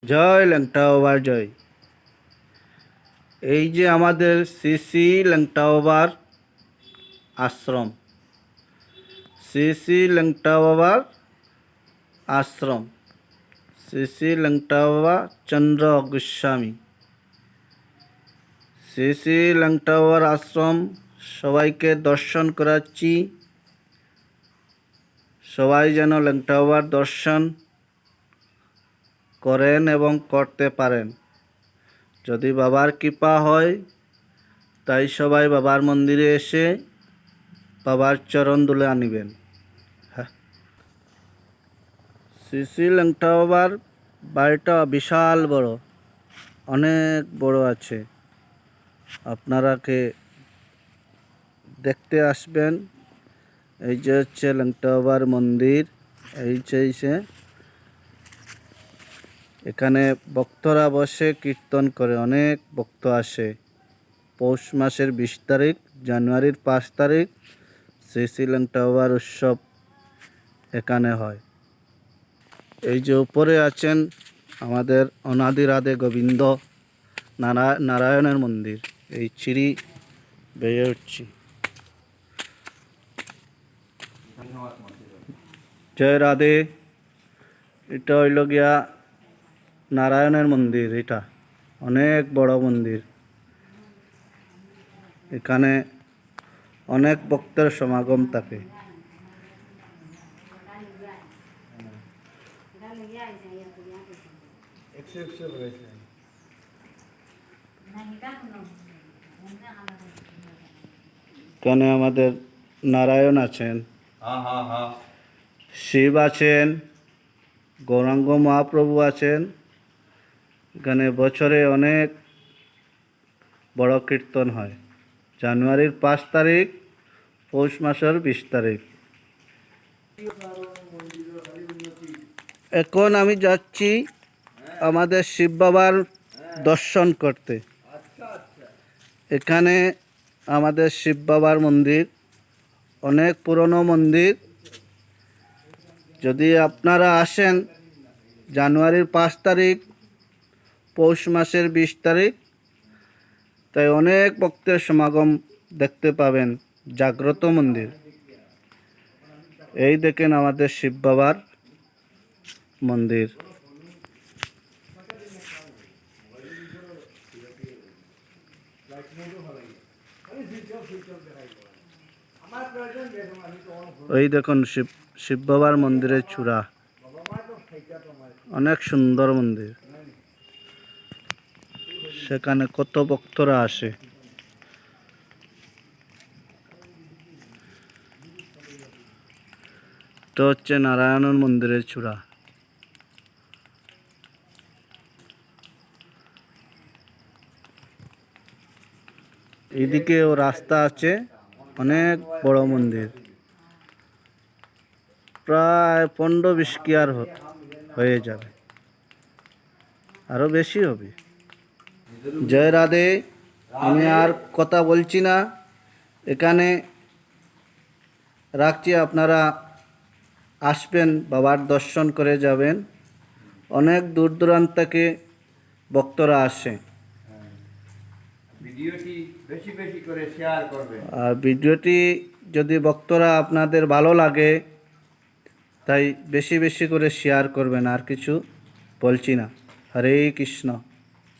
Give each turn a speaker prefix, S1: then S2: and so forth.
S1: জয় ল্যাংটা বাবার জয়। এই যে আমাদের শ্রী শ্রী ল্যাংটা বাবার আশ্রম, শ্রী শ্রী ল্যাংটা বাবার আশ্রম, শ্রী শ্রী ল্যাংটা বাবা চন্দ্র গোস্বামী, শ্রী শ্রী ল্যাংটা বাবার আশ্রম সবাইকে দর্শন করাচ্ছি। সবাই যেন ল্যাংটা বাবার দর্শন করেন এবং করতে পারেন। যদি বাবার কৃপা হয় তাই সবাই বাবার মন্দিরে এসে বাবার চরণ দুলে আনিবেন। হ্যাঁ, শ্রী শ্রী ল্যাংটা বাবার বাড়িটা বিশাল বড়, অনেক বড় আছে। আপনারাকে দেখতে আসবেন। এই যে হচ্ছে ল্যাংটা বাবার মন্দির। এই যে এখানে ভক্তরা বসে কীর্তন করে, অনেক ভক্ত আসে। পৌষ মাসের 20 তারিখ, জানুয়ারির 5 তারিখ শ্রী শ্রী ল্যাংটা বাবার উৎসব এখানে হয়। এই যে উপরে আছেন আমাদের অনাদি রাধে গোবিন্দ নারায়ণের মন্দির। এই সিঁড়ি বেয়ে উঠছি। জয় রাধে। এটা হইল গিয়া নারায়ণের মন্দির। এটা অনেক বড় মন্দির। এখানে অনেক ভক্তের সমাগম থাকে। এখানে আমাদের নারায়ণ আছেন, শিব আছেন, গৌরাঙ্গ মহাপ্রভু আছেন। এখানে বছরে অনেক বড় কীর্তন হয়। জানুয়ারির 5 তারিখ, পৌষ মাসের 20 তারিখ। এখন আমি যাচ্ছি আমাদের শিব বাবার দর্শন করতে। এখানে আমাদের শিব বাবার মন্দির অনেক পুরনো মন্দির। যদি আপনারা আসেন জানুয়ারির 5 তারিখ, পৌষ মাসের 20 তারিখ, তাই অনেক ভক্তের সমাগম দেখতে পাবেন। জাগ্রত মন্দির। এই দেখেন আমাদের শিব বাবার মন্দির। ওই দেখুন শিব বাবার মন্দিরের চূড়া, অনেক সুন্দর মন্দির। সেখানে কত ভক্তরা আসে। তো হচ্ছে নারায়ণের মন্দিরের চূড়া। এদিকেও রাস্তা আছে, অনেক বড় মন্দির। প্রায় 15-20 কিয়ার হয়ে যাবে, আরো বেশি হবে। জয় রাধে। আমি আর কথা বলছি না, এখানে রাখছি। আপনারা আসবেন, বাবার দর্শন করে যাবেন। অনেক দূর দূরান্ত থেকে ভক্তরা আসে।
S2: ভিডিওটি বেশি বেশি করে শেয়ার করবেন।
S1: আর ভিডিওটি যদি ভক্তরা আপনাদের ভালো লাগে তাই বেশি বেশি করে শেয়ার করবেন। আর কিছু বলছি না। হরে কৃষ্ণ।